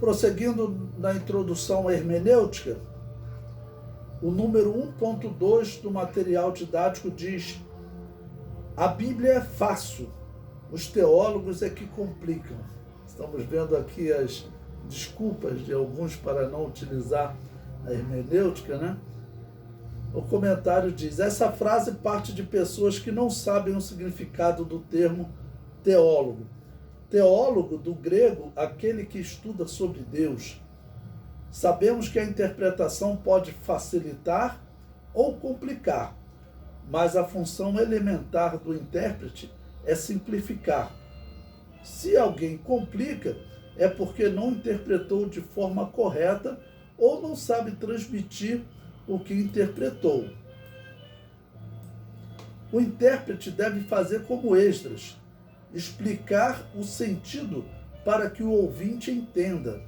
Prosseguindo na introdução à hermenêutica, o número 1.2 do material didático diz: a Bíblia é fácil, os teólogos é que complicam. Estamos vendo aqui as desculpas de alguns para não utilizar a hermenêutica, né? O comentário diz: essa frase parte de pessoas que não sabem o significado do termo teólogo. Teólogo, do grego, aquele que estuda sobre Deus. Sabemos que a interpretação pode facilitar ou complicar, mas a função elementar do intérprete é simplificar. Se alguém complica, é porque não interpretou de forma correta ou não sabe transmitir o que interpretou. O intérprete deve fazer como Esdras, explicar o sentido para que o ouvinte entenda.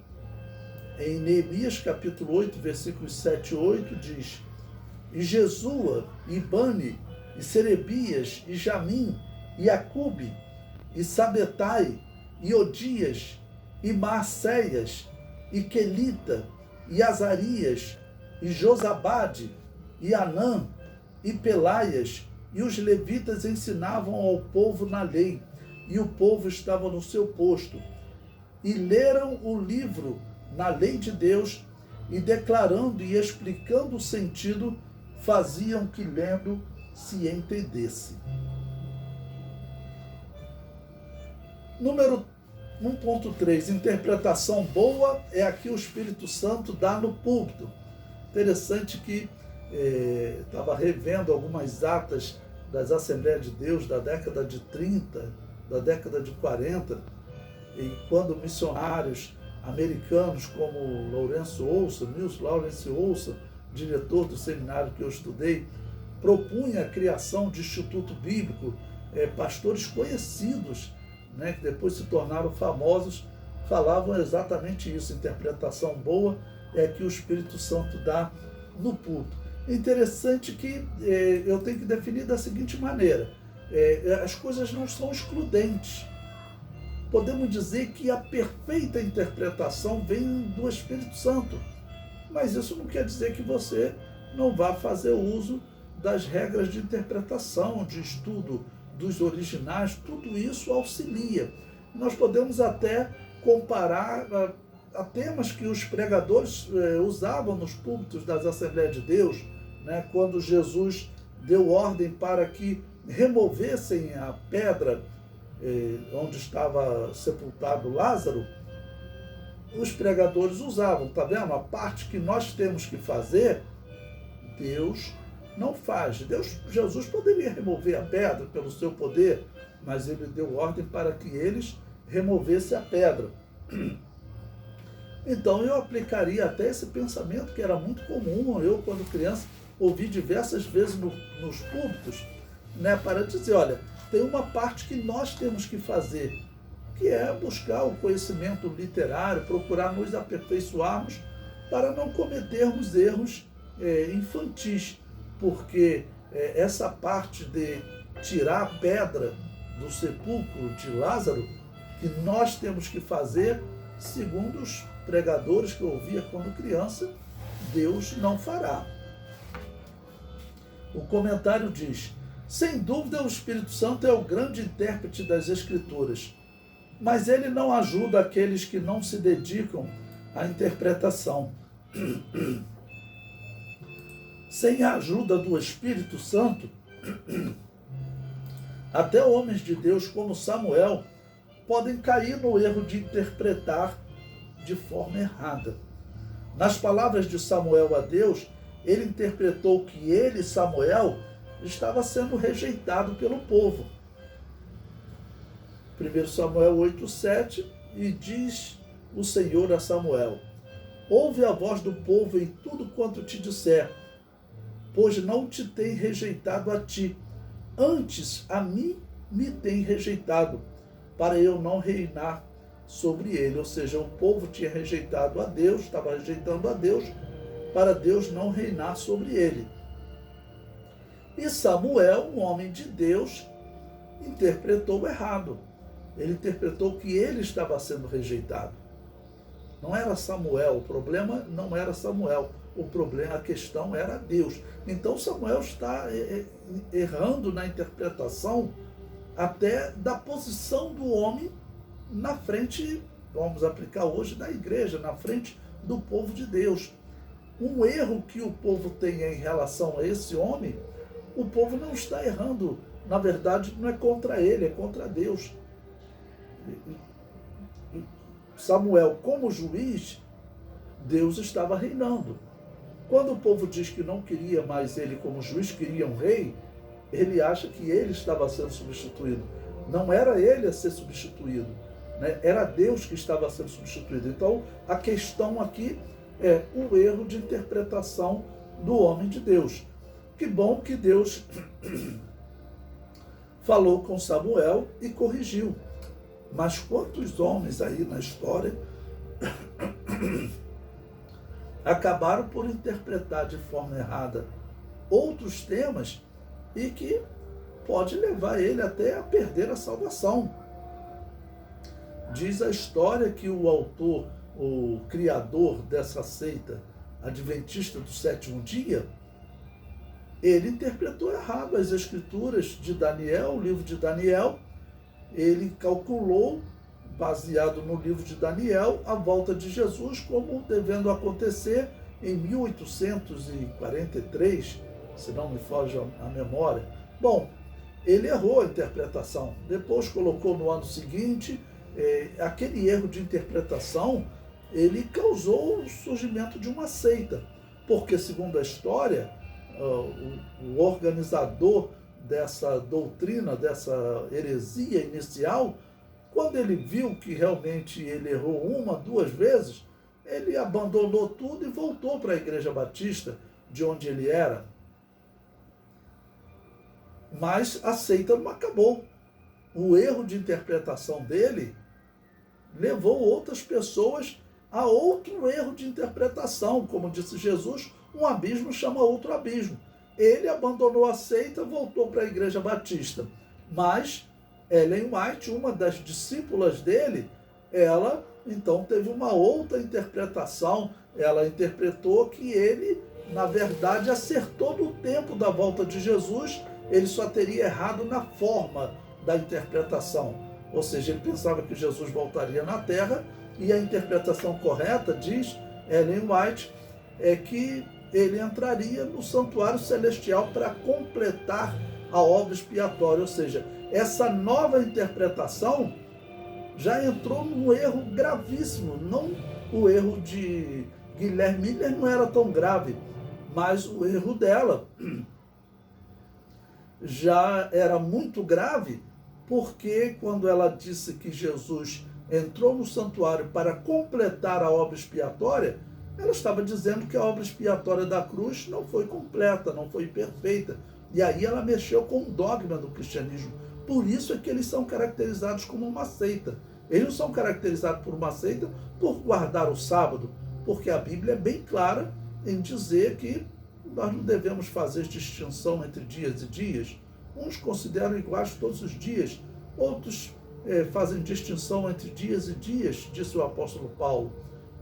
Em Neemias capítulo 8, versículos 7 e 8 diz: e Jesua, e Bani, e Serebias, e Jamim, e Acube, e Sabetai, e Odias, e Maacéias, e Quelita, e Azarias, e Josabade, e Anã, e Pelaias, e os levitas ensinavam ao povo na lei, e o povo estava no seu posto. E leram o livro na lei de Deus, e declarando e explicando o sentido, faziam que lendo se entendesse. Número 1.3, interpretação boa é a que o Espírito Santo dá no púlpito. Interessante que estava revendo algumas atas das Assembleias de Deus da década de 30, da década de 40, e quando missionários americanos como Nils Lawrence Olson, diretor do seminário que eu estudei, propunha a criação de instituto bíblico, pastores conhecidos, né, que depois se tornaram famosos, falavam exatamente isso: interpretação boa é que o Espírito Santo dá no púlpito. É interessante que eu tenho que definir da seguinte maneira: as coisas não são excludentes. Podemos dizer que a perfeita interpretação vem do Espírito Santo, mas isso não quer dizer que você não vá fazer uso das regras de interpretação, de estudo dos originais. Tudo isso auxilia. Nós podemos até comparar a temas que os pregadores usavam nos púlpitos das Assembleias de Deus, né? Quando Jesus deu ordem para que removessem a pedra onde estava sepultado Lázaro, os pregadores usavam, tá vendo? A parte que nós temos que fazer, Deus não faz. Jesus poderia remover a pedra pelo seu poder, mas ele deu ordem para que eles removessem a pedra. Então eu aplicaria até esse pensamento que era muito comum, eu quando criança ouvi diversas vezes nos púlpitos, né, para dizer: olha, tem uma parte que nós temos que fazer, que é buscar o conhecimento literário, procurar nos aperfeiçoarmos para não cometermos erros infantis, porque essa parte de tirar a pedra do sepulcro de Lázaro, que nós temos que fazer, segundo os pregadores que eu ouvia quando criança, Deus não fará. O comentário diz: sem dúvida o Espírito Santo é o grande intérprete das Escrituras, mas ele não ajuda aqueles que não se dedicam à interpretação. Sem a ajuda do Espírito Santo, até homens de Deus como Samuel podem cair no erro de interpretar de forma errada. Nas palavras de Samuel a Deus, ele interpretou que ele, Samuel, estava sendo rejeitado pelo povo. 1 Samuel 8,7, e diz o Senhor a Samuel: ouve a voz do povo em tudo quanto te disser, pois não te tem rejeitado a ti, antes a mim me tem rejeitado, para eu não reinar sobre ele. Ou seja, o povo tinha rejeitado a Deus, estava rejeitando a Deus, para Deus não reinar sobre ele. E Samuel, um homem de Deus, interpretou errado. Ele interpretou que ele estava sendo rejeitado. Não era Samuel, o problema não era Samuel, a questão era Deus. Então Samuel está errando na interpretação até da posição do homem na frente, vamos aplicar hoje, da igreja, na frente do povo de Deus. Um erro que o povo tem em relação a esse homem, o povo não está errando. Na verdade, não é contra ele, é contra Deus. Samuel, como juiz, Deus estava reinando. Quando o povo diz que não queria mais ele como juiz, queria um rei, ele acha que ele estava sendo substituído. Não era ele a ser substituído, né? Era Deus que estava sendo substituído. Então, a questão aqui é o erro de interpretação do homem de Deus. Que bom que Deus falou com Samuel e corrigiu. Mas quantos homens aí na história acabaram por interpretar de forma errada outros temas e que pode levar ele até a perder a salvação. Diz a história que o autor, o criador dessa seita adventista do sétimo dia, ele interpretou errado as escrituras de Daniel, o livro de Daniel. Ele calculou, baseado no livro de Daniel, a volta de Jesus como devendo acontecer em 1843, se não me foge a memória. Bom, ele errou a interpretação. Depois colocou no ano seguinte. Aquele erro de interpretação, ele causou o surgimento de uma seita. Porque, segundo a história, o organizador dessa doutrina, dessa heresia inicial, quando ele viu que realmente ele errou uma, duas vezes, ele abandonou tudo e voltou para a Igreja Batista, de onde ele era. Mas a seita não acabou. O erro de interpretação dele levou outras pessoas a outro erro de interpretação. Como disse Jesus, um abismo chama outro abismo. Ele abandonou a seita, voltou para a Igreja Batista. Mas Ellen White, uma das discípulas dele, ela então teve uma outra interpretação. Ela interpretou que ele, na verdade, acertou no tempo da volta de Jesus, ele só teria errado na forma da interpretação. Ou seja, ele pensava que Jesus voltaria na Terra, e a interpretação correta, diz Ellen White, é que ele entraria no santuário celestial para completar a obra expiatória. Ou seja, essa nova interpretação já entrou num erro gravíssimo. Não, o erro de Guilherme Miller não era tão grave, mas o erro dela já era muito grave, porque quando ela disse que Jesus entrou no santuário para completar a obra expiatória, ela estava dizendo que a obra expiatória da cruz não foi completa, não foi perfeita. E aí ela mexeu com o dogma do cristianismo. Por isso é que eles são caracterizados como uma seita. Eles não são caracterizados por uma seita por guardar o sábado, porque a Bíblia é bem clara em dizer que nós não devemos fazer distinção entre dias e dias. Uns consideram iguais todos os dias, outros fazem distinção entre dias e dias, disse o apóstolo Paulo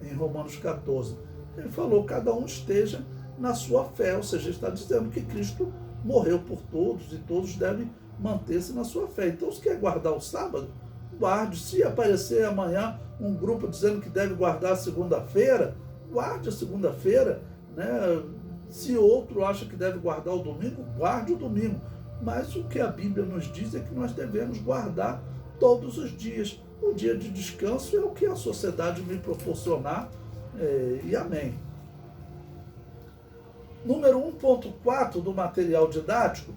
em Romanos 14. Ele falou, cada um esteja na sua fé, ou seja, ele está dizendo que Cristo morreu por todos e todos devem manter-se na sua fé. Então, se quer guardar o sábado, guarde. Se aparecer amanhã um grupo dizendo que deve guardar a segunda-feira, guarde a segunda-feira, né? Se outro acha que deve guardar o domingo, guarde o domingo. Mas o que a Bíblia nos diz é que nós devemos guardar todos os dias. O dia de descanso é o que a sociedade me proporcionar, e amém. Número 1.4 do material didático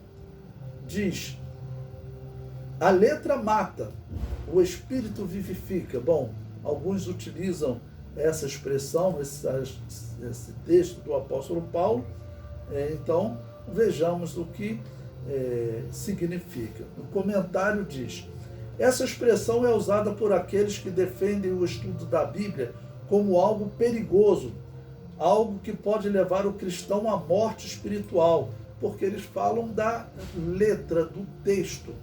diz: a letra mata, o espírito vivifica. Bom, alguns utilizam essa expressão, esse texto do apóstolo Paulo. Então, vejamos o que significa. O comentário diz: essa expressão é usada por aqueles que defendem o estudo da Bíblia como algo perigoso, algo que pode levar o cristão à morte espiritual, porque eles falam da letra, do texto.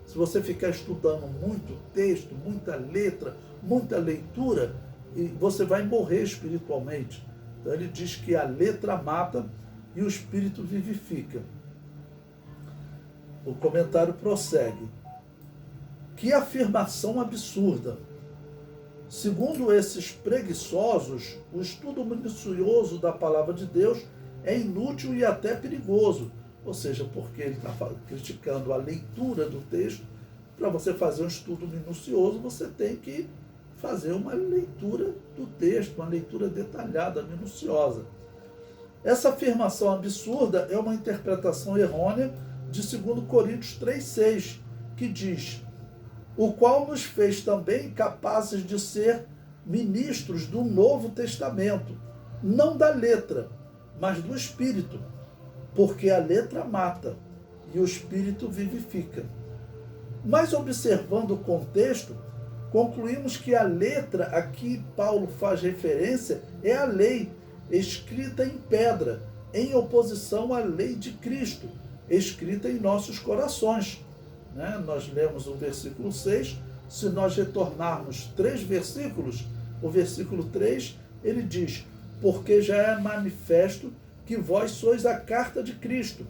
Se você ficar estudando muito texto, muita letra, muita leitura, e você vai morrer espiritualmente. Então ele diz que a letra mata e o espírito vivifica. O comentário prossegue. Que afirmação absurda! Segundo esses preguiçosos, o estudo minucioso da palavra de Deus é inútil e até perigoso. Ou seja, porque ele está criticando a leitura do texto. Para você fazer um estudo minucioso, você tem que fazer uma leitura do texto, uma leitura detalhada, minuciosa. Essa afirmação absurda é uma interpretação errônea de 2 Coríntios 3,6, que diz: o qual nos fez também capazes de ser ministros do Novo Testamento, não da letra, mas do Espírito, porque a letra mata e o Espírito vivifica. Mas observando o contexto, concluímos que a letra a que Paulo faz referência é a lei, escrita em pedra, em oposição à lei de Cristo, escrita em nossos corações. Nós lemos o versículo 6, se nós retornarmos 3 versículos, o versículo 3, ele diz: porque já é manifesto que vós sois a carta de Cristo,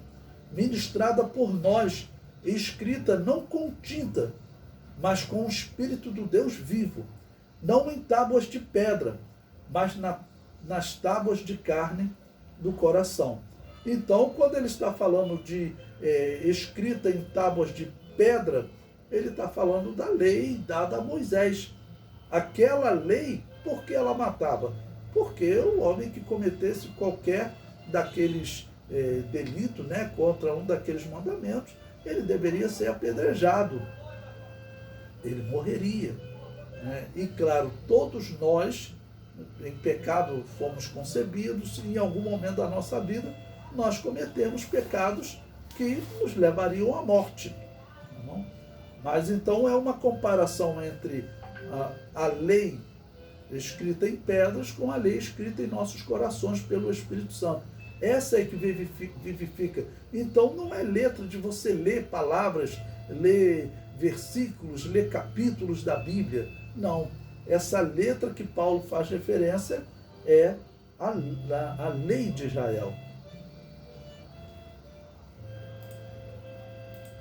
ministrada por nós, escrita não com tinta, mas com o Espírito do Deus vivo, não em tábuas de pedra, mas nas tábuas de carne do coração. Então, quando ele está falando de escrita em tábuas de pedra, ele está falando da lei dada a Moisés. Aquela lei, por que ela matava? Porque o homem que cometesse qualquer daqueles delitos, contra um daqueles mandamentos, ele deveria ser apedrejado. Ele morreria. E claro, todos nós, em pecado, fomos concebidos, e em algum momento da nossa vida, nós cometemos pecados que nos levariam à morte. Mas então é uma comparação entre a lei escrita em pedras com a lei escrita em nossos corações pelo Espírito Santo. Essa é que vivifica. Então não é letra de você ler palavras, ler versículos, ler capítulos da Bíblia. Não. Essa letra que Paulo faz referência é a lei de Israel.